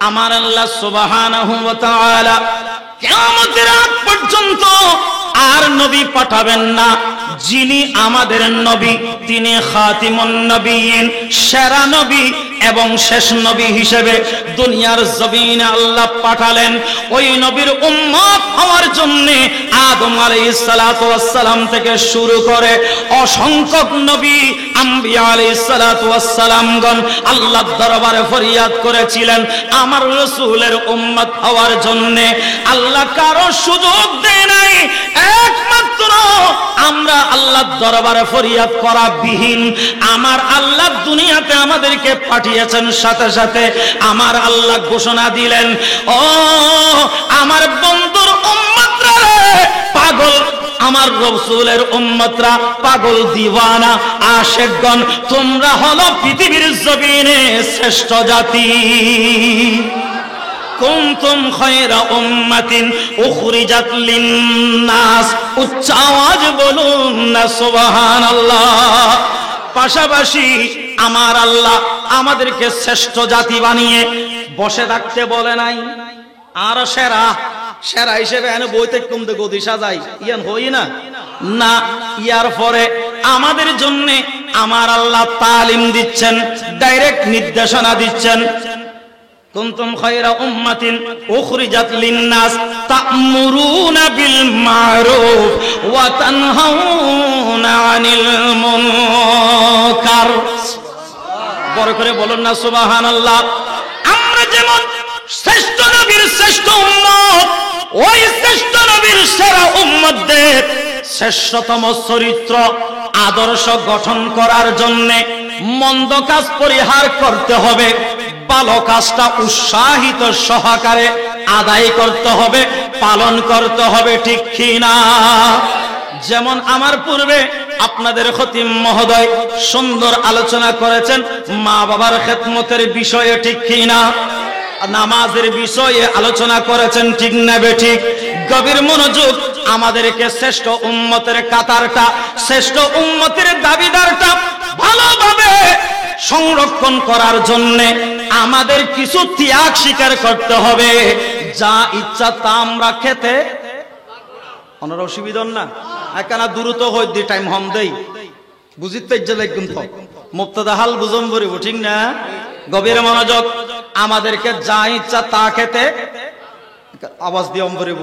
আমার আল্লাহ সুবহানাহু ওয়া তাআলা কিয়ামতের আগ পর্যন্ত আর নবী পাঠাবেন না। যিনি আমাদের নবী তিনি খাতিমুন নবিয়্যিন, সেরা নবী এবং শেষ নবী হিসেবে দুনিয়ার জমিনে আল্লাহ পাঠালেন। ওই নবীর উম্মত হওয়ার জন্য আদম আলাইহিস সালাতু ওয়াস সালাম থেকে শুরু করে অসংখ্য নবী আম্বিয়া আলাইহিস সালাতু ওয়াস সালামগণ আল্লাহর দরবারে ফরিয়াদ করেছিলেন আমার রাসূলের উম্মত হওয়ার জন্য। আল্লাহ কারো সুযোগ দেয় নাই, একমাত্র আমরা আল্লাহর দরবারে ফরিয়াদ করা বিহীন আমার আল্লাহ দুনিয়াতে আমাদেরকে পাঠিয়েছেন। সাথে সাথে আমার আল্লাহ ঘোষণা দিলেন, ও আমার বন্ধুর উম্মতরা, পাগল আমার রাসূলের উম্মতরা, পাগল দিওয়ানা আশিকগণ, তোমরা হলো পৃথিবীর জমিনে শ্রেষ্ঠ জাতি। কুনতুম খায়রা উম্মাতিন উখরিজাত লিন-নাস, উচ্চ আওয়াজ বলুন না সুবহানাল্লাহ। পাশাপাশি আমার আল্লাহ আমাদেরকে শ্রেষ্ঠ জাতি বানিয়ে বসে থাকতে বলে নাই। আর সেরা সেরা হিসেবে এনে বইতে কমতে গদি সাজাই ইয়ান হই না না। ইয়ার পরে আমাদের জন্য আমার আল্লাহ তালিম দিচ্ছেন, ডাইরেক্ট নির্দেশনা দিচ্ছেন। কুনতুম খায়রা উম্মাতিন উখরিজাত লিন-নাস তা'মুরুনা বিল মা'রুফ ওয়া তানহাউনা আনিল মুনকার। বড় করে বলুন না সুবহানাল্লাহ। আমরা যেমন শ্রেষ্ঠ নবীর শ্রেষ্ঠ উম্মত, ওই শ্রেষ্ঠ নবীর সেরা উম্মতদের শ্রেষ্ঠতম চরিত্র আদর্শ গঠন করার জন্য মন্দ কাজ পরিহার করতে হবে, ভালো কাজটা উৎসাহিত সহকারে আদায় করতে হবে, পালন করতে হবে, ঠিক কি না? যেমন আমার পূর্বে আপনাদের খতিব মহোদয় সুন্দর আলোচনা করেছেন মা বাবার খেদমতের বিষয়ে, ঠিক কি না? নামাজের বিষয়ে আলোচনা করেছেন, ঠিক না বেঠিক? গভীর মনোযোগ। আমাদেরকে শ্রেষ্ঠ উম্মতের কাতারটা, শ্রেষ্ঠ উম্মতের দাবিদারটা ভালোভাবে সংরক্ষণ করার জন্য আমাদের কিছু ত্যাগ স্বীকার করতে হবে। যা ইচ্ছা তা আমরা খেতে অনার অসুবিধা না, একখানা দ্রুত হই দি টাইম হম দেই বুঝিতে লাগুন তো মুক্তদা হাল বুঝম বলিব, ঠিক না? গভীর মনোযোগ। আমাদেরকে যা ইচ্ছা তা খেতে, আওয়াজ দিয়ে অম্বরিব,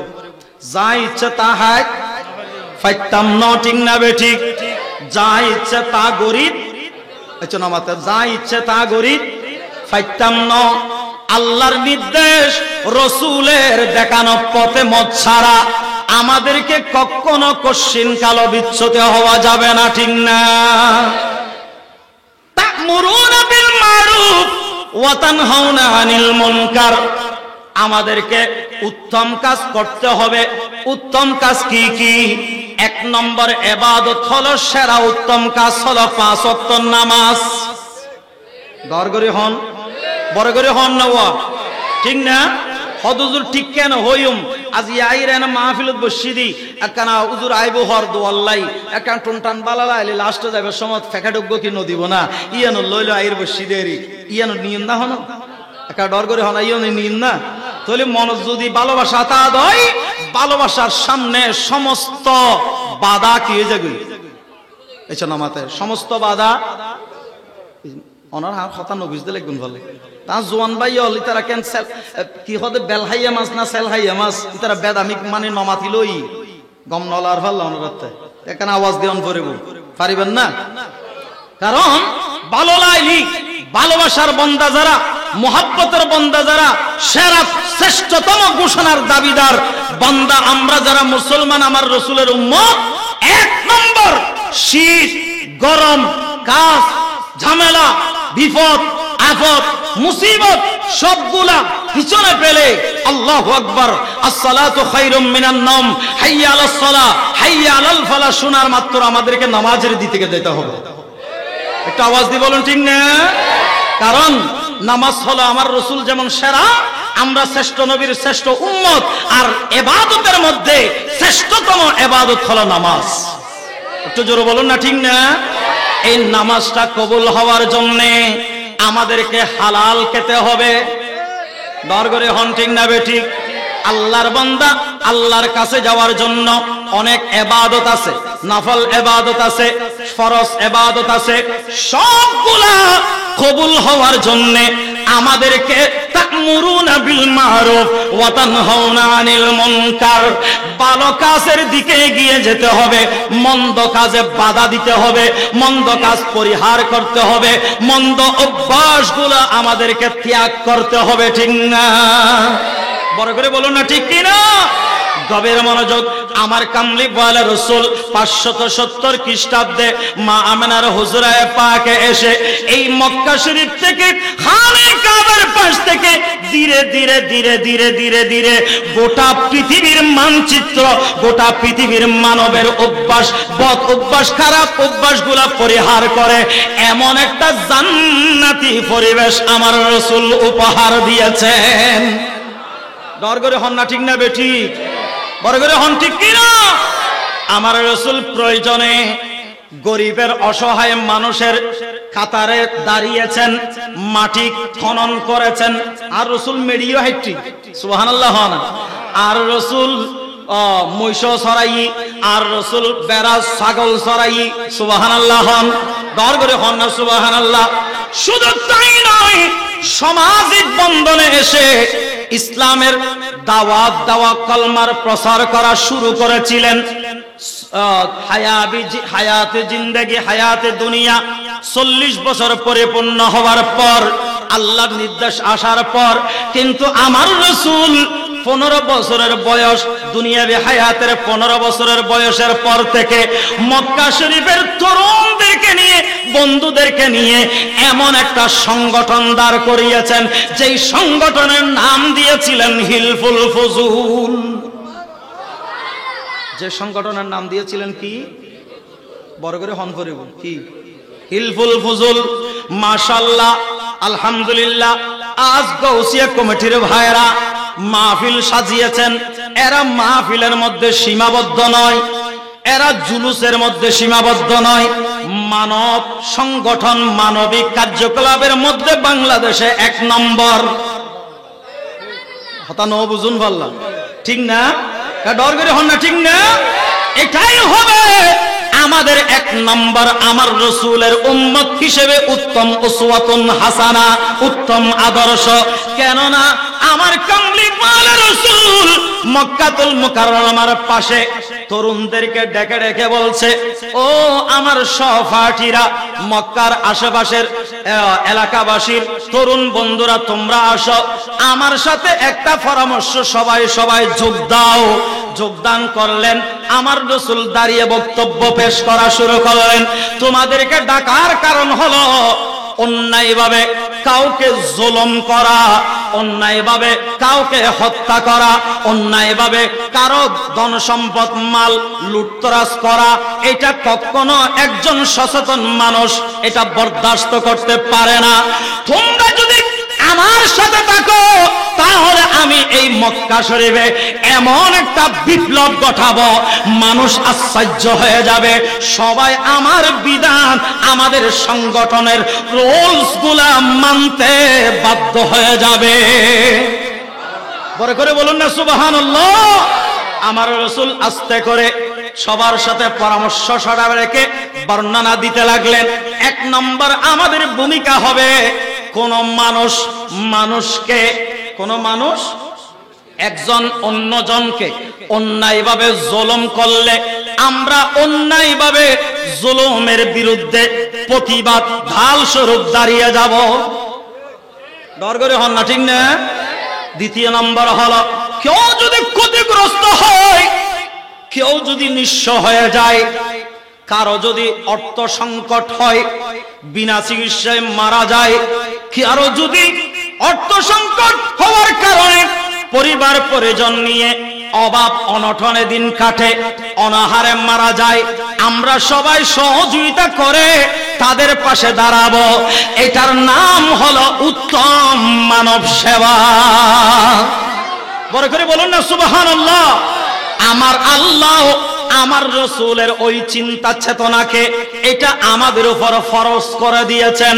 যা ইচ্ছা তা হাই ফাইতাম ন, ঠিক না বেঠিক? যা ইচ্ছা তা গরিব, যা ইচ্ছে তা গরিব ফাইতাম ন। আল্লাহর নির্দেশ, রসুলের দেখানো পথে মত ছাড়া আমাদেরকে কখনো কশ্চিন কালো বিচ্যুত হওয়া যাবে না, ঠিক না? তা'মুরুনা বিল মা'রুফ ওয়া তানহাউনা আনিল মুনকার। আমাদেরকে উত্তম কাজ করতে হবে। উত্তম কাজ কি কি? এক নম্বর ইবাদত হলো, সেরা উত্তম কাজ হলো 5 ওয়াক্ত নামাজ। গড় করে হন, বড় করে হন না, ঠিক না? হদুজুর ঠিক কেন হইম আজ আইরেন মাহফিলত বসি দি একখানা উজুর আইবো হর দোয়াল্লাই একখান টুনটান বালালা আইলে লাস্টে যাবে সময় ফেকাডুগ্য কি নদিব না ইয়ানো লইলো আইর বসি দেরি ইয়ানো নিয়ন না হন একটা ডর করে হন ইয়ানো নিয়ন না। তাহলে মন যদি ভালোবাসা তা দয়, ভালোবাসার সামনে সমস্ত বাধা কি হয়ে যাবে? এসে নামাতে সমস্ত বাধা অনার হার কথা নবিস দিলে গুণ বলে তা জোয়ান ভাই হল তারা ক্যান্সেল কি হতে বেলহাইয়া মাছ না সেলহাইয়া মাছ তারা বেদামিক মানে নমাতি লই গম নলার ভাল অনরাতে এখানে আওয়াজ দিয়ন পড়িব পারিবেন না। কারণ ভালো লাইলি ভালোবাসার বন্দা যারা, মোহাব্বতের বন্দা যারা, সেরা শ্রেষ্ঠতম ঘোষণার দাবিদার বন্দা আমরা যারা মুসলমান, আমার রসুলের উম্মত, এক নম্বর শীত গরম কাজ ঝামেলা বিপদ আফত মুসিবত সবগুলা পিছনে ফেলে আল্লাহু আকবার আসসালাতু খায়রুম মিনান নাওম হাইয়া আলাস সালাহ হাইয়া আলাল ফালাহ শোনার মাত্র আমাদেরকে নামাজের দিকে যেতে হবে। একটা আওয়াজ দিয়ে বলুন ঠিক না? কারণ নামাজ হলো আমার রাসূল যেমন সেরা, আমরা শ্রেষ্ঠ নবীর শ্রেষ্ঠ উম্মত, আর ইবাদতের মধ্যে শ্রেষ্ঠতম ইবাদত হলো নামাজ। একটু জোরে বলুন না ঠিক না? এই নামাজটা কবুল হওয়ার জন্য আমাদেরকে হালাল খেতে হবে। দরগরে হন ঠিক না বেঠিক? আল্লাহর বান্দা আল্লাহর কাছে যাওয়ার জন্য অনেক ইবাদত আছে, নফল ইবাদত আছে, ফরজ ইবাদত আছে। সবগুলা কবুল হওয়ার জন্য আমাদেরকে তা'মুরুনা বিল মারুফ ওয়া তানহাউনা আনিল মুনকার, ভালো কাজের দিকে এগিয়ে যেতে হবে, মন্দ কাজে বাধা দিতে হবে, মন্দ কাজ পরিহার করতে হবে, মন্দ অভ্যাসগুলো আমাদেরকে ত্যাগ করতে হবে, ঠিক না? বড় করে বলুন না ঠিক কি না? গভীর মনোযোগ। আমার কামলি ওয়ালা রাসূল 570 খ্রিস্টাব্দে মা আমিনার হুজরায়ে পাকে এসে এই মক্কা শরীফ থেকে খানে কাবার পাশ থেকে ধীরে ধীরে ধীরে ধীরে ধীরে ধীরে গোটা পৃথিবীর মানচিত্র, গোটা পৃথিবীর মানবের অভ্যাস, বদ অভ্যাস, খারাপ অভ্যাসগুলা পরিহার করে এমন একটা জান্নাতি পরিবেশ আমার রাসূল উপহার দিয়েছেন। ডর করে হন না ঠিক না বেঠিক? বড় করে হন ঠিক কি না? আমার রাসূল প্রয়োজনে গরিবের অসহায় মানুষের কাতারে দাঁড়িয়েছেন, মাটি খনন করেছেন। আর রাসূল মেডিও হাইটি, সুবহানাল্লাহ। আর রাসূল মহিষ চড়াই, আর রাসূল বেড়া ছাগল চড়াই, সুবহানাল্লাহ। ডর করে হন না সুবহানাল্লাহ। শুধু তাই নয়, সামাজিক বন্ধনে এসে ইসলামের দাওয়াত দেওয়া, কলমার প্রচার করা শুরু করেছিলেন। হায়াতে জিন্দেগি, হায়াতে দুনিয়া 40 বছর পরিপূর্ণ হওয়ার পর, আল্লাহর নির্দেশ আসার পর, কিন্তু আমার রাসূল 15 বছরের বয়স, দুনিয়াবি হায়াতের 15 বছরের বয়সের পর থেকে মক্কা শরীফের তরুণদেরকে নিয়ে, বন্ধুদেরকে নিয়ে এমন একটা সংগঠন দাঁড় করিয়েছেন, যেই সংগঠনের নাম দিয়েছিলেন হিলফুল ফুজুল। যে সংগঠনের নাম দিয়েছিলেন কি? বড় করে হন করে বল কি? হিলফুল ফুজুল। মাশাআল্লাহ, আলহামদুলিল্লাহ। আজ গৌসিয়া কমিটির ভাইরা মাহফিল সাজিয়েছেন। এরা মাহফিলের মধ্যে সীমাবদ্ধ নয়, এরা জুলুসের মধ্যে সীমাবদ্ধ নয়, মানব সংগঠন, মানবিক কার্যকলাপের মধ্যে বাংলাদেশে 1 নম্বর। হতা ন বুঝুন বললাম, ঠিক না? ডর করে হন না, ঠিক না? এটাই হবে আমাদের 1 নম্বর, আমার রাসূলের উম্মত হিসেবে উত্তম উসওয়াতুন হাসানা, উত্তম আদর্শ। কেননা আমার কামলি ওয়ালা রাসূল মক্কাতুল মুকাররমার পাশে তরুণদেরকে ডেকে ডেকে বলছে, ও আমার সহপাঠীরা, মক্কার আশেপাশের এলাকাবাসীর তরুণ বন্ধুরা, তোমরা আসো আমার সাথে একটা পরামর্শ, সবাই যোগ দাও। যোগদান করলেন। আমার রাসূল দাঁড়িয়ে বক্তব্য পেশ করা শুরু করলেন। তোমাদেরকে ডাকার কারণ হলো অন্যায়ভাবে কাউকে জুলুম করা, অন্যায়ভাবে কাউকে হত্যা করা, অন্যায়ভাবে কারো ধন সম্পদ মাল লুটতরাজ করা, এটা কখনো একজন সচেতন মানুষ এটা বরদাস্ত করতে পারে না। তোমরা যদি আমার সাথে থাকো তাহলে আমি এই মক্কা শরীফে এমন একটা বিপ্লব ঘটাবো, মানুষ আশ্চর্য হয়ে যাবে। সবাই আমার বিধান, আমাদের সংগঠনের রুলস গুলা মানতে বাধ্য হয়ে যাবে। বড় করে বলুন না সুবহানাল্লাহ। আমার রাসূল আস্তে করে সবার সাথে পরামর্শ সরা রেখে বর্ণনা দিতে লাগলেন। 1 নম্বর আমাদের ভূমিকা হবে, কোন মানুষ একজন অন্যজনকে অন্যায়ভাবে জুলুম করলে আমরা অন্যায়ভাবে জুলুমের বিরুদ্ধে প্রতিবাদ ঢাল স্বরূপ দাঁড়িয়ে যাব। ডর করে হন না, ঠিক না? 2 নম্বর হলো, কেউ যদি ক্ষতিগ্রস্ত হয়, কেউ যদি নিঃস্ব হয়ে যায়, কারো যদি অর্থ সংকট হয়, বিনা চিকিৎসায় মারা যায়, কারো যদি অর্থ সংকট হওয়ার কারণে পরিবার পরিজন নিয়ে অভাব অনটনে দিন কাটে, অনাহারে মারা যায়, আমরা সবাই সহযোগিতা করে তাদের পাশে দাঁড়াবো। এটার নাম হলো উত্তম মানব সেবা। বড় করে বলুন না সুবহানাল্লাহ। আমার আল্লাহ আমার রাসূলের ওই চিন্তা চেতনাকে এটা আমাদের উপর ফরজ করে দিয়েছেন।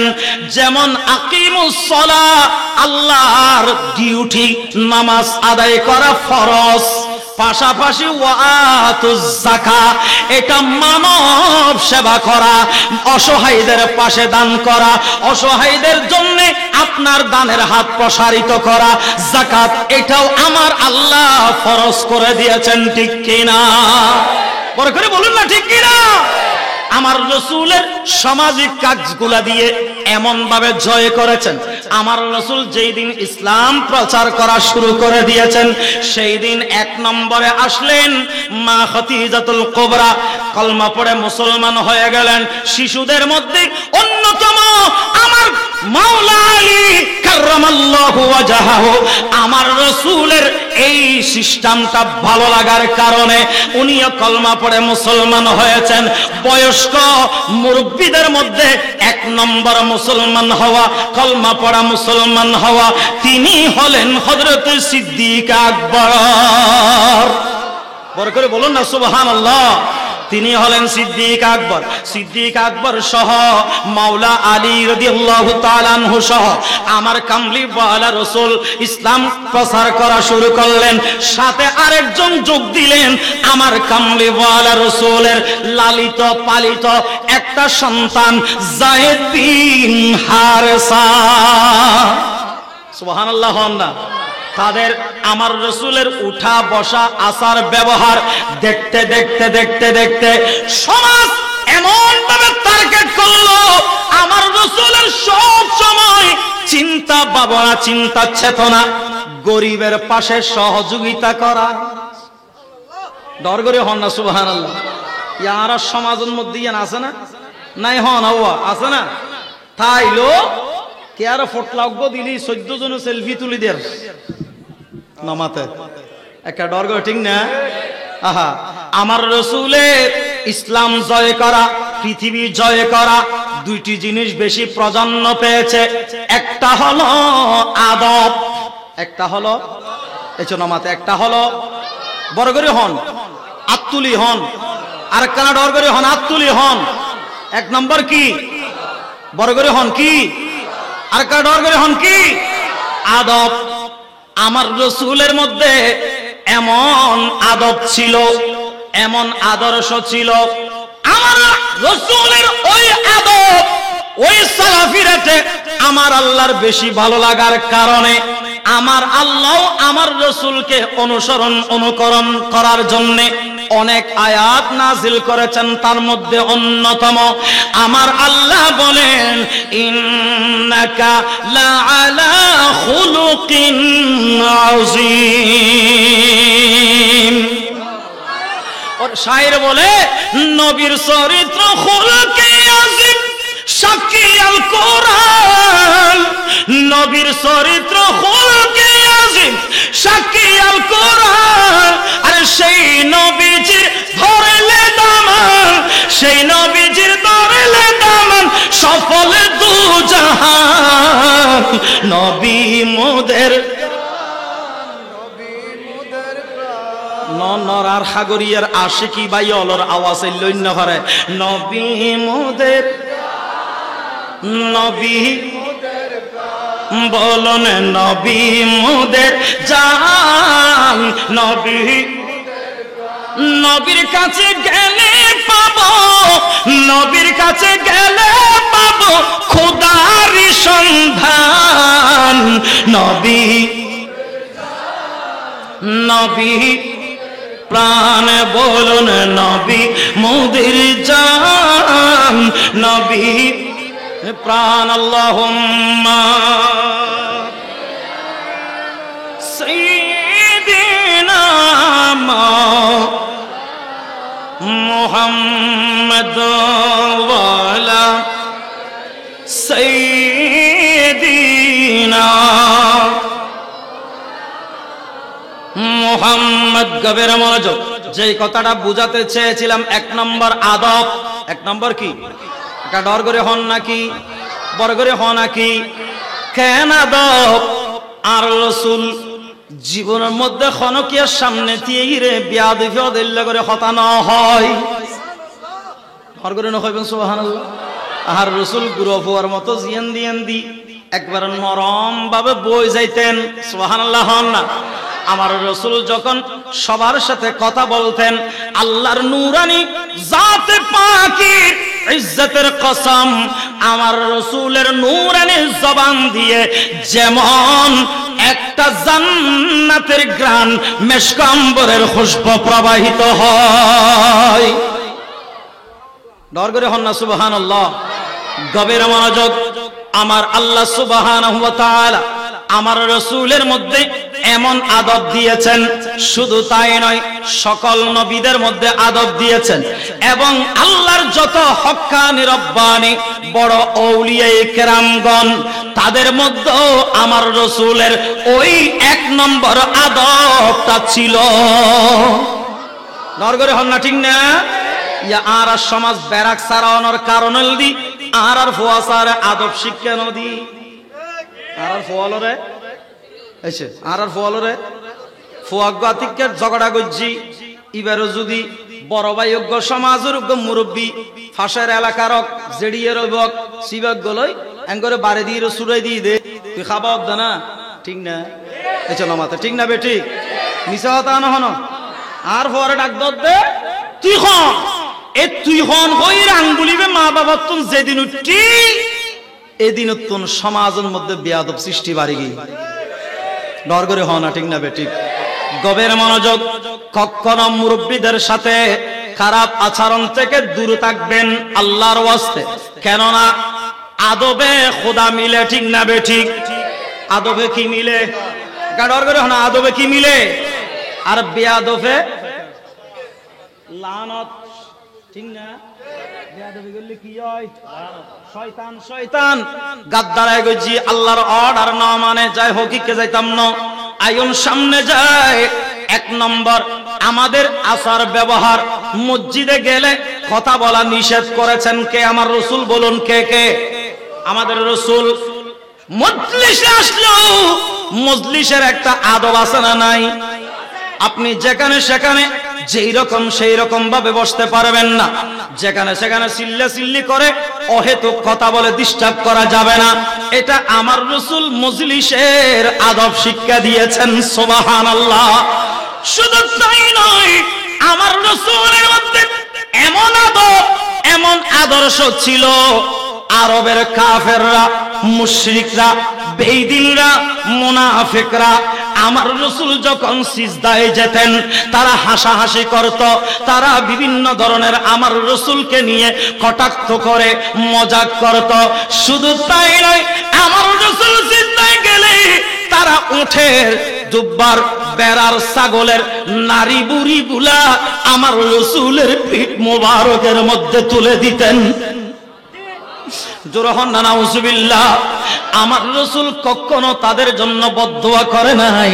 যেমন আকিমুস সালাহ, আল্লাহর ডিউটি, নামাজ আদায় করা ফরজ, পাশাপাশি ওয়াতুজ যাকাত, এটা মানব সেবা করা, অসহায়দের পাশে দান করা, অসহায়দের জন্য আপনার দানের হাত প্রসারিত করা, যাকাত, এটাও আমার আল্লাহ ফরজ করে দিয়েছেন। ঠিক কিনা? বড় করে বলুন না ঠিক কিনা? আমার রাসূলের সামাজিক কাজগুলা দিয়ে এমন ভাবে জয় করেছেন। আমার রাসূল যেই দিন ইসলাম প্রচার করা শুরু করে দিয়েছেন, সেই দিন এক নম্বরে আসলেন মা খাদিজাতুল কুবরা, কলমা পড়ে মুসলমান হয়ে গেলেন। শিশুদের মধ্যে অন্যতম আমার মাওলা আলী কাররামাল্লাহু ওয়াজহাহু, আমার রাসূলের এই সিস্টেমটা ভালো লাগার কারণে উনিও কলমা পড়ে মুসলমান হয়েছেন। বয়স্ক মুরব্বীদের মধ্যে এক নম্বর মুসলমান হওয়া, কলমা পড়া মুসলমান হওয়া, তিনি হলেন হযরত সিদ্দিক আকবর। বড় করে বলুন না সুবহানাল্লাহ। তিনি হলেন সিদ্দিক আকবর। সিদ্দিক আকবর সহ মাওলা আলী রাদিয়াল্লাহু তাআলা আনহু সহ আমার কামলিওয়ালা রাসূল ইসলাম প্রচার করা শুরু করলেন। সাথে আরেকজন যোগ দিলেন, আমার কামলিওয়ালা রাসূলের লালিত পালিত একটা সন্তান যায়েদ বিন হারেসা। সুবহানাল্লাহ। না তাদের আমার রাসূলের উঠা বসা আচার ব্যবহার দেখতে দেখতে দেখতে দেখতে সমাজ এমন ভাবে টার্গেট করলো, আমার রাসূলের সব সময় চিন্তা ভাবনা, চিন্তা চেতনা গরিবের পাশে সহযোগিতা করা। ডর করে হন না সুবহানাল্লাহ। ইয়ারা সমাজের মধ্যে ইয়ান আছে না? নাই হন আওয়া আছে না? তাইলো কে আর ফটলাগ্য দিলি 14 জন সেলফি তুলি দের নামাতে একটা ডর করে, ঠিক না? আহা, আমার রাসূলের ইসলাম জয় করা, পৃথিবী জয় করা, দুইটি জিনিস বেশি প্রাধান্য পেয়েছে। একটা হলো আদব, একটা হলো এই নামাতে, একটা হলো বড় করে হন আত্তুলি হন, আর কানা ডর করে হন আত্তুলি হন। এক নম্বর কি? বড় করে হন কি? আর কানা ডর করে হন কি? আদব। আমার রাসূলের মধ্যে এমন আদব ছিল, এমন আদর্শ ছিল, আমার রাসূলের ওই আদব, ওই সালাফিরাতে আমার আল্লাহর বেশি ভালো লাগার কারণে আমার আল্লাহ আমার রাসূলকে অনুসরণ অনুকরণ করার জন্য অনেক আয়াত নাজিল করেছেন। তার মধ্যে অন্যতম আমার আল্লাহ বলেন, ইন্নাকা লাআলা খুলুকিন আযীম। আর শায়ের বলে, নবীর চরিত্র খুলুকে আযীম, সাক্ষী আল কোরআন। নবীর চরিত্র খুলুকে আযীম, সাক্ষী আল কোরআন। আরে সেই নবীজির ধরলে দামান, সেই নবীজির ধরলে দামান, সফল দু জাহান। নবী মোদের নরার সাগরিয়ার আশিকি বাই অলর আওয়াজ লইন্য করে, নবী মোদের, নবী বলুন নবী মোদের জান। নবী, নবীর কাছে গেলে পাবো, নবীর কাছে গেলে পাবো খোদার সন্ধান। নবী, নবী প্রাণ বলুন নবী মোদের জান। নবী প্রাণ। আল্লাহুম্মা সাইয়্যিদিনা মুহাম্মদ ওয়ালা সাইয়্যিদিনা মুহাম্মদ। গভীর মনোযোগ। যে কথাটা বুঝাতে চেয়েছিলাম, এক নম্বর আদব। এক নম্বর কি? এটা ডর করে হন নাকি? বড় করে হন নাকি? কেন আদব? আর রাসূল জীবনের মধ্যে খনকিয়ার সামনে দিয়ে রে বিয়াদ ফিয়াদিল্লা করে হতা না হয় হর করে না হইবেন সুবহানাল্লাহ। আর রাসূল গুরু হওয়ার মতো জিয়ান দিয়ান দি একবার নরম ভাবে বই যাইতেন সুবহানাল্লাহ হন না। আমার রাসূল যখন সবার সাথে কথা বলতেন আল্লাহর নূরানি জাতে পাকের ইজ্জতের কসম আমার রাসূলের নূরানি জবান দিয়ে যেমন একটা জান্নাতের ঘ্রাণ মেশক আম্বরের খুশবু প্রবাহিত হয়। ডর করে হন না সুবহানাল্লাহ। গভীর মনোযোগ। আমার আল্লাহ সুবহানাহু ওয়া তাআলা আমার রাসূলের মধ্যে এমন আদব দিয়েছেন, শুধু তাই নয় সকল নবীদের মধ্যে আদব দিয়েছেন এবং আল্লাহর যত হক্কানি রব্বানি বড় আউলিয়ায়ে কেরামগণ তাদের মধ্যেও আমার রাসূলের ওই এক নম্বর আদবটা ছিল। নরগরে হন না ঠিক না? ইয়া আর সমাজ ব্যারাক সারানোর কারণ দি আর ফুয়াসার আদব শিক্ষা নদী আর ফুয়ালরে এসে আর ফুয়ালরে ফুয়াগাতিকের ঝগড়া গজ্জি এবারও যদি বড় ভাইজ্ঞ সমাজের মুরব্বী ফাঁসের এলাকার জেডিয়ের বক শিবক গলই এঙ্গরে বাড়ি দিয়ে সুরাই দিয়ে দে তুই খাবা অব্দ না ঠিক না চলো মাথা ঠিক না বে ঠিক মিশা হতা না হন আর ফুয়ারে ডাক দে তুই হন এ তুই হন হই আঙ্গুলিবে মা বাবা তুন যেদিন উঠি এদিন তুন সমাজের মধ্যে বেয়াদব সৃষ্টি বাড়ি গিয়ে ডর করে হন না ঠিক না বে ঠিক। গভীর মনোযোগ। কখনো মুরব্বীদের সাথে খারাপ আচরণ থেকে দূরে থাকবেন আল্লাহর ওয়াস্তে, কেননা আদবে খোদা মিলে ঠিক না বে ঠিক। আদবে কি মিলে? ডর করে হন আদবে কি মিলে আর বেয়াদবে লানত ঠিক না? বেয়াদবি করলে কি হয়? শয়তান শয়তান গাদ্দারায় গজি আল্লাহর অর্ডার না মানে যায় হকিকে যাইতাম না আয়ন সামনে যায়। এক নম্বর আমাদের আচার ব্যবহার মসজিদে গেলে কথা বলা নিষেধ করেছেন কে? আমার রাসূল বলুন কে কে? আমাদের রাসূল। মজলিসে আসলেও মজলিসের একটা আদব আছে না নাই? আপনি যেখানে সেখানে যেই রকম সেই রকম ভাবে বসতে পারবেন না, যেখানে সেখানে চিল্লা চিল্লি করে অহেতুক কথা বলে ডিস্টার্ব করা যাবে না। এটা আমার রাসূল মজলিসের আদব শিক্ষা দিয়েছেন সুবহানাল্লাহ। শুধু তাই নয় আমার রাসূলের মধ্যে এমন আদব এমন আদর্শ ছিল আরবের কাফেররা মুশরিকরা বেঈদিনরা মুনাফিকরা আমার রাসূল যখন সিজদায় যেতেন তারা হাসাহাসি করত, তারা বিভিন্ন ধরনের আমার রাসূলকে নিয়ে কটাক্ষ করে মজাক করত। শুধু তাই নয় আমার রাসূল সিজদায় গেলে তারা উঠের জুব্বার বেড়ার ছাগলের নারী বুড়ি গুলা আমার রাসূলের পিঠ মোবারকের মধ্যে তুলে দিতেন। জোরহন না নাউজুবিল্লাহ। আমার রাসূল কখনো তাদের জন্য বদদোয়া করে নাই,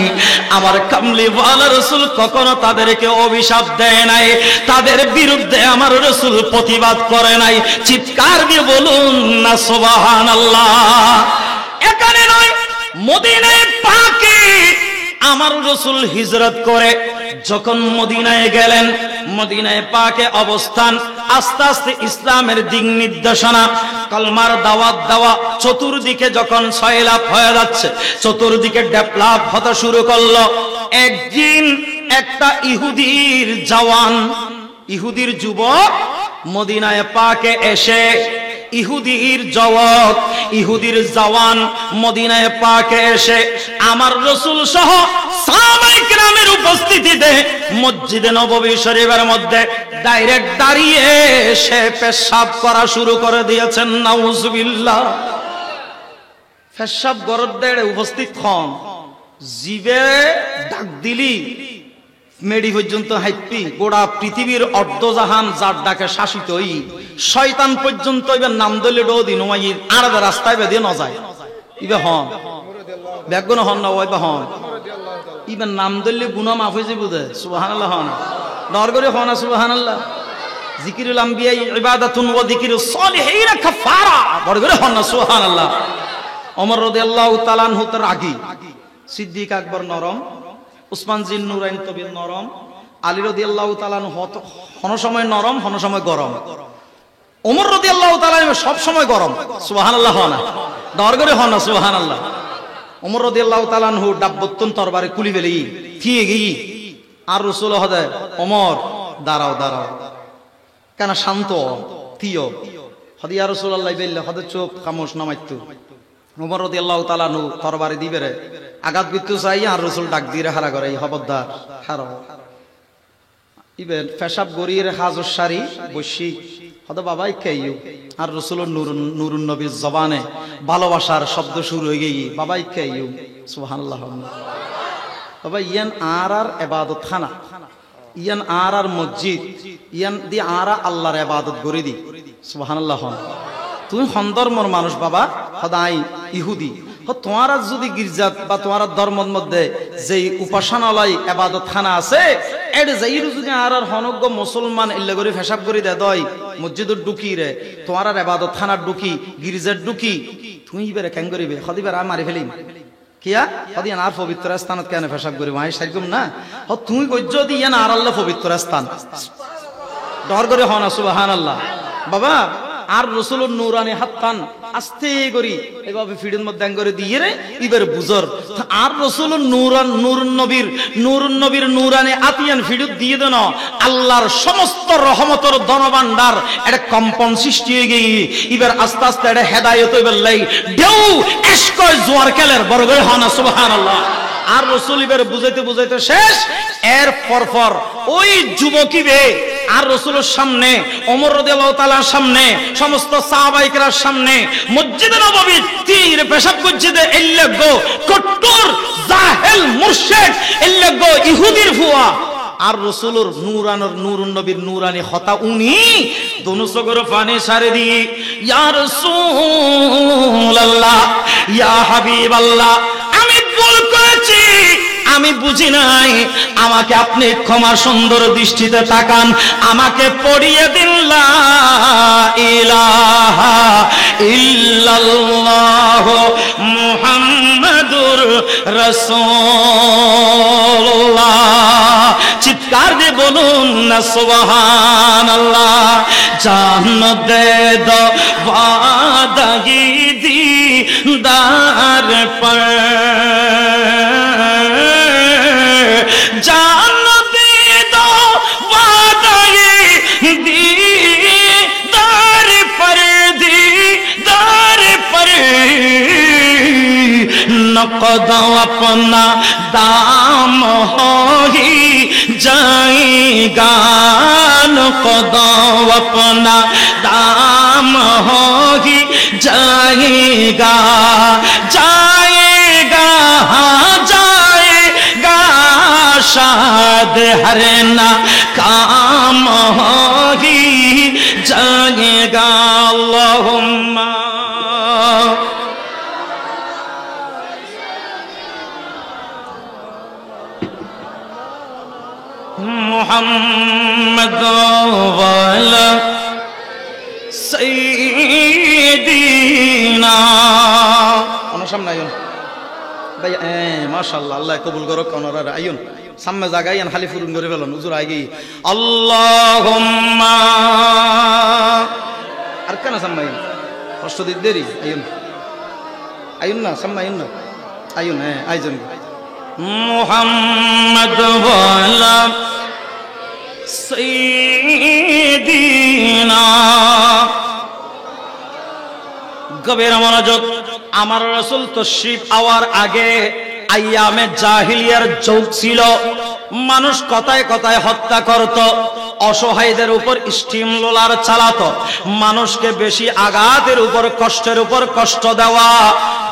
আমার কামলিওয়ালা রাসূল কখনো তাদেরকে অভিশাপ দেয় নাই, তাদের বিরুদ্ধে আমার রাসূল প্রতিবাদ করে নাই। চিৎকার দিয়ে বলুন না সুবহানাল্লাহ। এখানে নয় মদিনায় পাকে আমার রাসূল হিজরত করে যখন মদিনায় গেলেন, মদিনায় পাকে অবস্থান আস্তে আস্তে ইসলামের দিক নির্দেশনা কলমার দাওয়াত দেওয়া চতুর্দিকে যখন ছয়লাভ হয়ে যাচ্ছে, চতুর্দিকে ডেভেলপ হতে শুরু করলো। একদিন একটা ইহুদির জওয়ান ইহুদির যুবক মদিনায় পাকে এসে ইহুদির যুবক ইহুদির জওয়ান মদিনায় পাকে এসে আমার রাসূল সহ সাহাবায়ে কেরামের উপস্থিতিতে মসজিদে নববী শরীফের মধ্যে ডাইরেক্ট দাঁড়িয়ে সে পেশাব করা শুরু করে দিয়েছেন। নাউজুবিল্লাহ। পেশাব গরদের উপস্থিত হন জিবে ডাক দিলি মেডি পর্যন্ত হাইপি গোড়া পৃথিবীর অর্ধজাহান যার ডাকে শাসিত হই শয়তান পর্যন্ত এবার নাম দলে ডো দিন আর রাস্তায় বেঁধে ন যায় ইবে হন ব্যাগুন হন না ওই হন ইবেন নাম দলে গুনাহ মাফ হয়ে যাবে বুঝে সুবহানাল্লাহ হন নরগরে হন সুবহানাল্লাহ। জিকিরুল আম্বিয়া ইবাদাতুন ওয়া যিকিরুস সালিহিন কাফারা বড়গরে হন সুবহানাল্লাহ। ওমর রাদিয়াল্লাহু তাআলা আনহু তার রাগী, সিদ্দিক আকবর নরম, উসমান জিন নুরাইন তবিল নরম, আলী রাদিয়াল্লাহু তাআলা হন সময় নরম, হন সময় গরম, ওমর রাদিয়াল্লাহু তাআলা সব সময় গরম। সুবহানাল্লাহ না ডর করে হন না সুবহানাল্লাহ। ওমর রাদিয়াল্লাহু তাআলা ডাব্বতুন তরবারে কুলি ফেলি থিয়ে গই আর রাসূল হদে ওমর দাঁড়াও দাঁড়াও কেন শান্ত থিও হদি ইয়া রাসূলুল্লাহ বললে হদে চুপ খামোশ নামাইতু। ওমর রাদিয়াল্লাহু তাআলা তরবারে দিবেরে আঘাত বিত্তু চাই আর রাসূল ডাক দিয়ে হারা করে এই খবরদার হারাও ইবেন পেশাব গরিয়ের হাজর সারি বসি হয়তো বাবাই খেয়েও আর রসুলের নুরুন নবীর জবানে ভালোবাসার শব্দ শুরু হয়ে গিয়ে বাবাই খেয়েও সুবহানাল্লাহ। বাবা ইয়ান আর ইবাদত খানা, ইয়ান আর মসজিদ, ইয়ান দি আর আল্লাহর ইবাদত গড়ে দি সুবহানাল্লাহ। তুমি হন্দর্মর মানুষ বাবা সদাই ইহুদি তোমার যদি গির্জাত বা তোমার ধর্মের মধ্যে যে উপাসনালয় ইবাদত খানা আছে এড যাইরু যদি আর হনজ্ঞ মুসলমান ইল্লা করে পেশাব করে দে দয় মসজিদের ঢুকি রে তোমার ইবাদত খানার ঢুকি গির্জার ঢুকি তুমি ইবারে কেন করিবে হদিবার আর মারি ফেলিম কিয়া হদি আর পবিত্র স্থানত কেন পেশাব করি মাই সাইকুম না হ তুমি কইজ দি ইয়ান আর আল্লাহ পবিত্র স্থান ডর করে হনা সুবহানাল্লাহ। বাবা আর রসুলের নুরানি হাত্তান আস্তে করি এভাবে ফিডের মধ্যে করে দিয়ে রে ইবের বুজর আর রসুলের নুরুন নবীর নুরানি আতিয়ান ফিডুত দিয়ে দেন আল্লাহর সমস্ত রহমতের ধনভাণ্ডার এটা কম্পন সৃষ্টি হয়ে গিয়ে ইবের আস্তে আস্তে এটা হেদায়েত হইবার লাই ঢেউ এসকয় জোয়ার কেলের বড় করে হনা সুবহানাল্লাহ। আর রসুল ইবের বুঝাইতে বুঝাইতে শেষ এর পরপর ওই যুবকিবে আর রসুলের সামনে ওমর রাদিয়াল্লাহু তাআলার সামনে সমস্ত সাহাবায়ে কেরামের সামনে মসজিদে নববী তীর পেশাব মসজিদে ইল্লাগো কট্টর জাহেল মুরশিদ ইল্লাগো ইহুদির ফুয়া আর রসুলের নুরুন নবীর নুরানি খতা উনি দোনো সগর পানি সারে দি ইয়া রাসূলুল্লাহ ইয়া হাবিবাল্লাহ আমি ভুল করেছি, আমি বুঝি নাই, আমাকে আপনি ক্ষমা সুন্দর দৃষ্টিতে তাকান, আমাকে পড়িয়ে দিন লা ইলাহা ইল্লাল্লাহ মুহাম্মাদুর রাসূলুল্লাহ। চিৎকার দিয়ে বলুন না সুবহানাল্লাহ। জান্নাত দে দো ওয়াদাগি দিদার পর জান্নাত দে দো ওয়াদাগি দিদার পর দিদার পর নকদ अपना दाम हो ही जाएगा, नकद अपना दाम हो ही जाएगा, जाएगा जाएगा शायद हर ना काम हो ही जाएगा। अल्लाहुम्मा मुहम्मद वाला सय्यिदीना ওনার সামনে আইন ভাই মাশাআল্লাহ আল্লাহ কবুল করুক ওনারা আইন সামনে জায়গায় আন খালি ফুরুন করে ফেলুন হুজুর আগে আল্লাহুম্মা আর কেন সামনে আইন কষ্ট দিতে দেরি আইন আইন না সামনে আইন না আইন আইজন মুহাম্মদ ওয়ালা সাইয়্যিদিনা। গভীর মনোযোগ। আমার রাসূল তশরিফ আওয়ার আগে আইয়ামে জাহিলিয়ার যুগ ছিল, মানুষ কথায় কথায় হত্যা করত, অসহায়দের উপর স্টিম রোলার চালাতো, মানুষকে বেশি আঘাতের উপর কষ্টের উপর কষ্ট দেওয়া।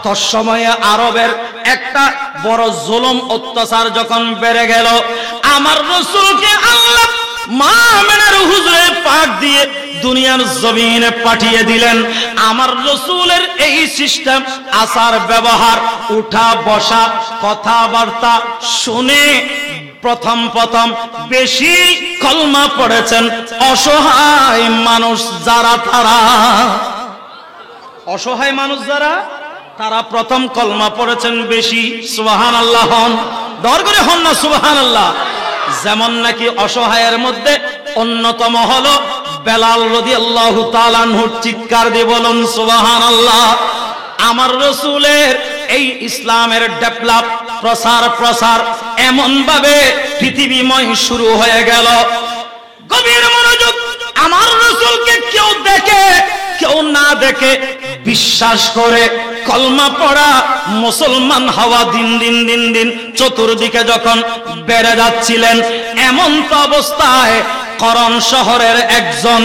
তৎসময়ে আরবের একটা বড় জুলুম অত্যাচার যখন বেড়ে গেল, আমার রাসূলকে আল্লাহ মা আমিনার হুজুরে পাক দিয়ে দুনিয়ার জমিনে পাঠিয়ে দিলেন। আমার রাসূলের এই সিস্টেম, আচার ব্যবহার, উঠা বসা, কথাবার্তা শুনে প্রথম বেশি কলমা পড়েছেন অসহায় মানুষ যারা, তারা অসহায় মানুষ যারা তারা প্রথম কলমা পড়েছেন বেশি। সুবহানাল্লাহ হন, দর করে হন না সুবহানাল্লাহ। যেমন নাকি অসহায়ের মধ্যে অন্যতম হলো বেলাল রাদিয়াল্লাহু তাআলা আনহু। চিৎকার দিয়ে বলুন সুবহানাল্লাহ। আমার রাসূলের এই ইসলামের ডেভেলপ প্রসার এমন ভাবে পৃথিবীময় শুরু হয়ে গেল। গভীর মনোযোগ। আমার রাসূলকে কেউ দেখে কেউ না দেখে বিশ্বাস করে কলমা পড়া মুসলমান হওয়া দিন দিন চতুর্দিকে যখন বেড়ে যাচ্ছিলেন, এমন তো অবস্থায় করণ শহরের একজন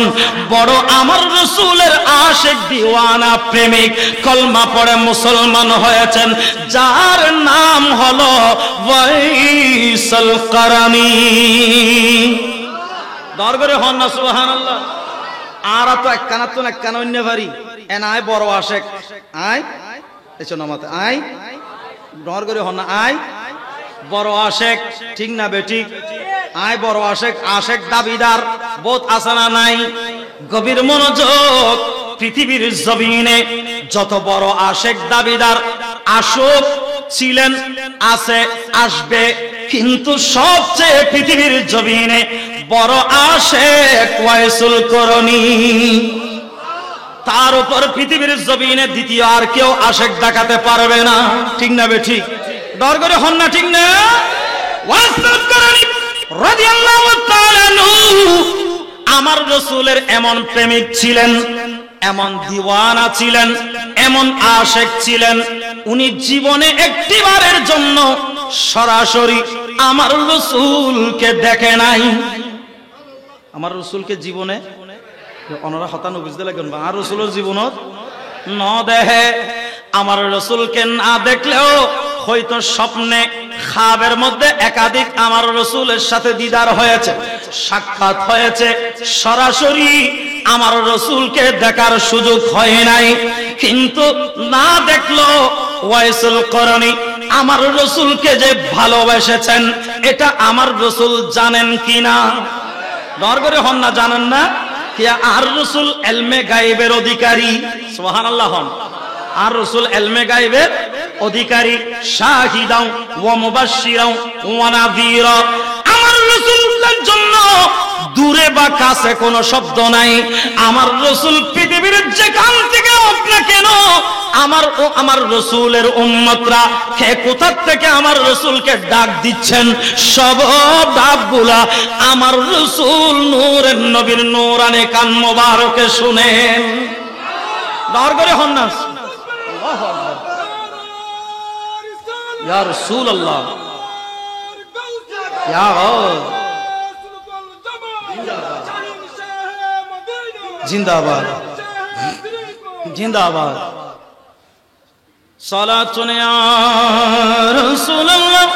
বড় আমার রাসূলের আশিক দিওয়ানা প্রেমিক কলমা পড়ে মুসলমান হয়েছেন, যার নাম হলো ওয়াইসুল কারানী। দরবারে হন না সুবহানাল্লাহ। আর তো এক কানা তো এক কানা অন্য ভারী এন আয় বড় আশেক আয় এসো নামাতে আয় দরবারে হন না আয় বড় আশেক, ঠিক না বেঠিক? আয় বড় আশেক, আশেক দাবিদার বোধ আছে না নাই? গভীর মনোযোগ। পৃথিবীর জমিনে যত বড় আশেক দাবিদার আশুক ছিলেন, আছে, আসবে, কিন্তু সবচেয়ে পৃথিবীর জমিনে বড় আশেক ওয়াইসুল করণী। তার উপর পৃথিবীর জমিনে দ্বিতীয় আর কেউ আশেক দেখাতে পারবে না, ঠিক না বেঠিক? ডর করে হন না, ঠিক না? ওয়াইসুল করণী রাদিয়াল্লাহু তাআলা আনহু আমার রাসূলের এমন প্রেমিক ছিলেন, এমন দিওয়ানা ছিলেন, এমন আশেক ছিলেন, উনি জীবনে একটিবারের জন্য সরাসরি আমার রাসূলকে দেখে নাই। আমার রাসূলকে জীবনে ওনারা হতানো বুঝতে লাগেন আর রাসূলের জীবনত ন দেখে। আমার রাসূলকে না দেখলেও হয়তো স্বপ্নে খাবের মধ্যে একাধিক আমার রাসূলের সাথে দিদার হয়েছে, সাক্ষাৎ হয়েছে, সরাসরি আমার রাসূলকে দেখার সুযোগ হয় নাই। কিন্তু না দেখলো ওয়াইসুল করণী আমার রাসূলকে যে ভালোবেসেছেন এটা আমার রাসূল জানেন কিনা? ডর করে হন না, জানেন না? আর রাসূল ইলমে গায়বের অধিকারী। সুবহানাল্লাহ হন। আর রাসূল ইলমে গায়বের অধিকারী, শাহিদাও ওয়া মুবাশশিরাও ওয়া নাযীরা। আমার রাসূলের জন্য দূরে বা কাছে কোনো শব্দ নাই। আমার রাসূল পৃথিবীর যেখান থেকে হোক না কেন আমার রাসূলের উম্মতরা কে কোথা থেকে আমার রাসূলকে ডাক দিচ্ছেন, সব ডাকগুলা আমার রাসূল নূরের নবীর নূরানি কান মোবারকে শুনেন। ডর করে হন না। আল্লাহু আকবার। ইয়া রাসূলুল্লাহ, ইয়া জিন্দাবাদ জিন্দাবাদ। সালাতুন ইয়া রাসূলুল্লাহ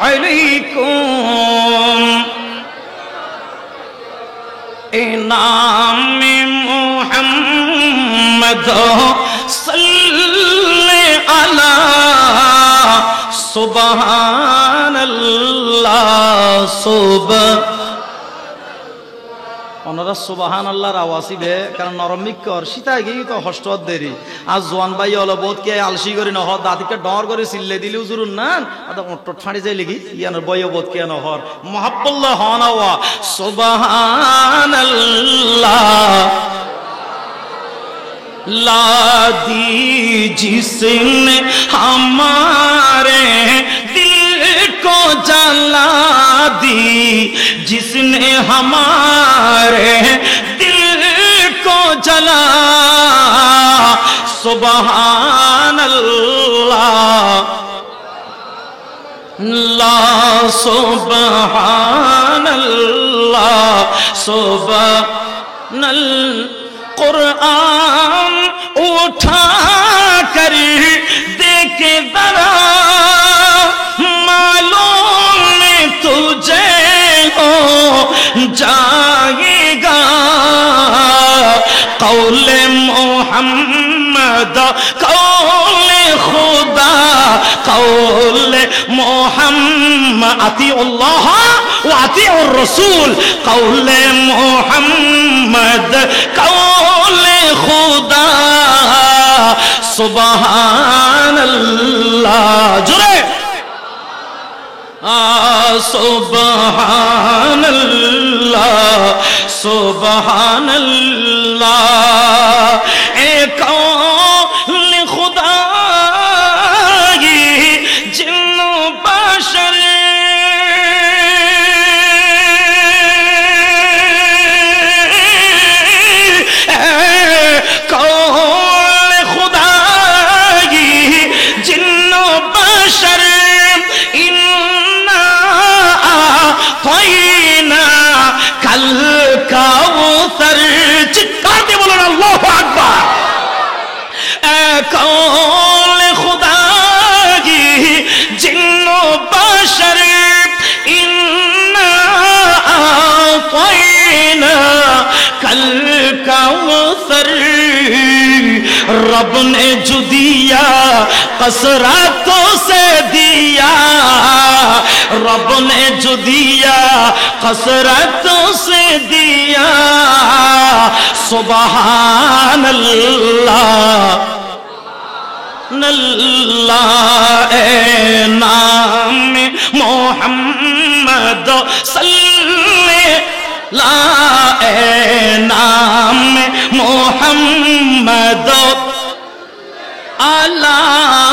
আলাইকুম ইনামে মুহাম্মদ সাল্লি আলা সুবহানাল্লাহ। ওনারা সুবহানাল্লাহর আওয়াজই বে কারণ নরমিকর সীতায় গিয়ে তো হস্ত দেরি। আর জোয়ান ভাই হলো বোধকে আলসি করে নহ দাদিকে ডর করে চিল্লে দিলে উজুরুন না আদা ওট ফাড়ি যাই লিখি ইয়ানোর বয় বোধকে নহর মুহাব্বুল্লাহ হন ওয়া সুবহানাল্লাহ लादी जिसने हमारे दिल को जला दी, जिसने हमारे दिल को जला, सुबहान अल्लाह ला सुबहान अल्लाह सुबहानल कुरान उठा कर देखे जरा मालूम तुझे हो जाएगा कौले मोहम्मद कौले खुदा कौले मोहम्मद अतीउल्लाह व अतीउर रसूल कौले मोहम्मद कौले खुदा সুবহানাল্লাহ জোরে সুবহানাল্লাহ সুবহানাল্লাহ এ কৌল খুদা জিন্ন বাশর কৌল খুদা জিন্ন বাশর कल काउसर चित्कार दे बोलो अल्लाहु अकबर ए कौल खुदा की जिन्नो बशर इन्ना आतैना कल काउसर रब ने जो दिया कसरतों से दिया रब ने जो दिया कसरतों से दिया सुबहान अल्लाह नल्लाह ए नाम मोहम्मद सल्ले ला ए नाम मोहम्मद अला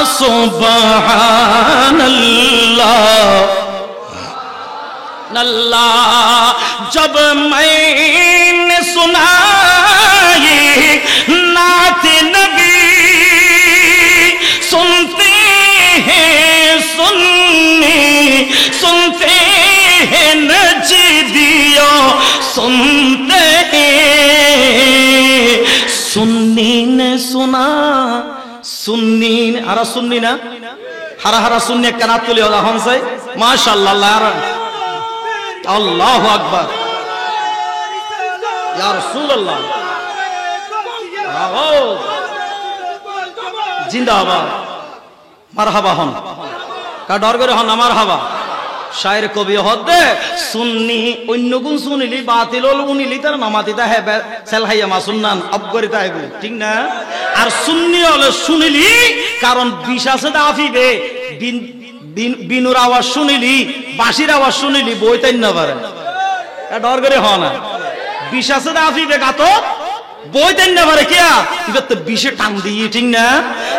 सुबहान अल्लाह अल्लाह जब मैंने सुना ये नात नबी सुनते हैं सुन्नी सुनते हैं नजदियों सुनते हैं सुन्नी ने सुना सुन्नी हरा सुन्नी ना हरा हरा सुन्नी कनात तुले होगा हमसे माशाअल्लाह अल्लाहु अकबर या रसूल अल्लाह जिंदाबाद मारहाबा हन का डर करे हन मारहाबा शायर कवि हदे सुन्नी अन्य गुण सुनिली बातिल उनिली तार नामातिता है सेलहाइया मा सुन्नान अबगरिता है ठीक ना আর সুন্নি হলে শুনিলি কারণ বিষ আছে দাফিবে বিনুর আওয়াজ শুনিলি বাঁশির আওয়াজ শুনিলি বইতেই না পারে ডর করে হয় না বিষ আছে দাফিবে গাতো বইতেই না পারে কিয়া এবার তো বিষে টান দিয়ে ঠিক না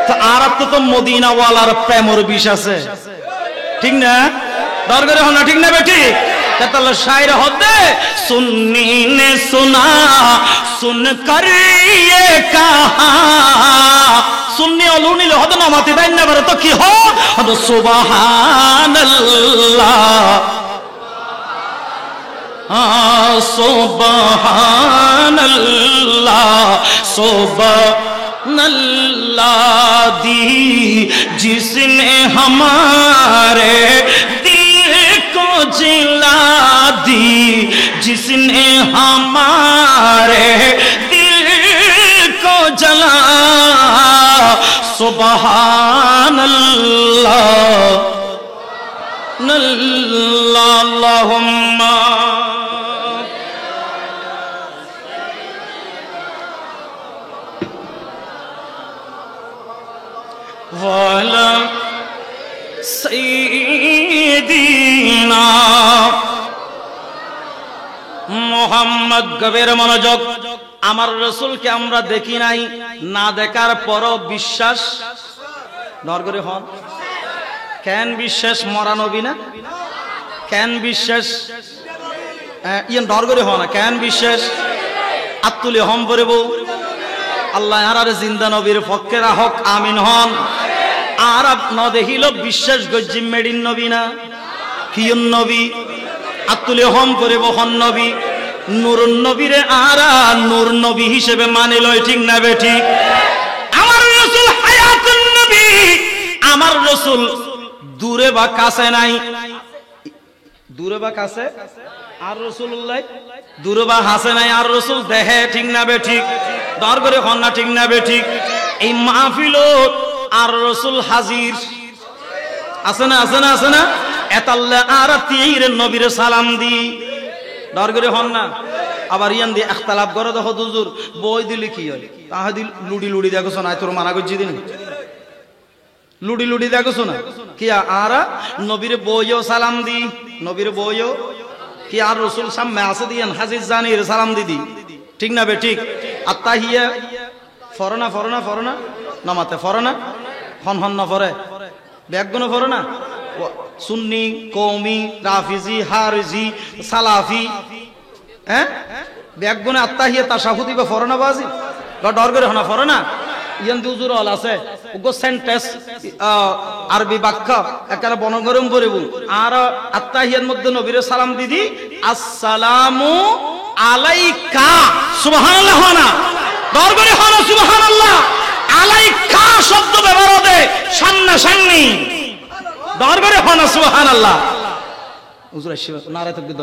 তো আর তো মদিনা ওয়ালার প্রেমর বিষ আছে ঠিক না डर करे होना ठीक ना बेटी ततल शायर होते सुन्नी ने सुना सुन कर ये कहा सुन्नी ओलूनी ले होते ना माती दाइन ना बरे तो की हो तो सुबहान अल्लाह सुबहान अल्लाह सुबहान अल्लाह दी जिसने हमारे जिला दी जिसने हमारे दिल को जला सुबहान अल्लाह अल्लाहुम्मा वाला सैयदीना मोहम्मद गभीर मनोযোগ আমার রাসূলকে আমরা দেখি নাই না দেখার পরও বিশ্বাস নরগরে হন কেন বিশ্বাস মরা নবী না কেন বিশ্বাস ইয়ান নরগরে হন কেন বিশ্বাস আতুলে হম পড়ব আল্লাহ আর জিন্দা নবীর পক্ষে রাখক আমিন হন আরব ন দেখিল বিশ্বাস গজ্জিম মেডিন নবী না কিয়ন নবী আতুলে হম করে বহন নবী নূরুন নবীরে আরা নূর নবী হিসেবে মানে লয় ঠিক না বে ঠিক আমার রাসূল হায়াতুন নবী আমার রাসূল দূরে বা কাছে নাই দূরে বা কাছে আর রাসূলুল্লাহ দূরে বা হাসে নাই আর রাসূল দেহে ঠিক না বে ঠিক দর করে হন না ঠিক না বে ঠিক এই মাহফিলত আর রাসূল হাজির আছে না আছে না আছে না এতাল্লা আর তীর নবীর সালাম দি ডর করে হন না আবার ইয়ান দিয়ে ইখতিলাফ করে দেখো হুজুর বই দিলে কি হয় তাহা দিল লুডি লুডি দেখছো না তোর মানা করছি দিন লুডি লুডি দেখছো না কি আরা নবীর বইও সালাম দি নবীর বইও কি আর রাসূল সামনে আছে দিয়েন হাজির জানির সালাম দিদি ঠিক না বে ঠিক আত্তাহিয়া ফরনা ফরনা ফরনা নামাতে ফরনা হন হন না ফরে ব্যাগুন ফরনা সুন্নি কওমি রাফিজি হারিজি সালাফি হ্যাঁ ব্যাগুনে আত্তাহিয়া তাশাহুদি বা ফরনা বাজি বা ডর করে হনা ফরনা ইয়ান দুজুর অল আছে উগো সেন্টেন্স আরবি বাক্য একারে বনগরম করিব আর আত্তাহিয়ার মধ্যে নবীর সালাম দিদি আসসালামু আলাইকা সুবহানাল্লাহ না ডর করে হনা সুবহানাল্লাহ আলাইকা শব্দ ব্যবহার হবে সামনা সামনি ডর করে হনা সুবহানাল্লাহ হুজুর নারে তাকবীর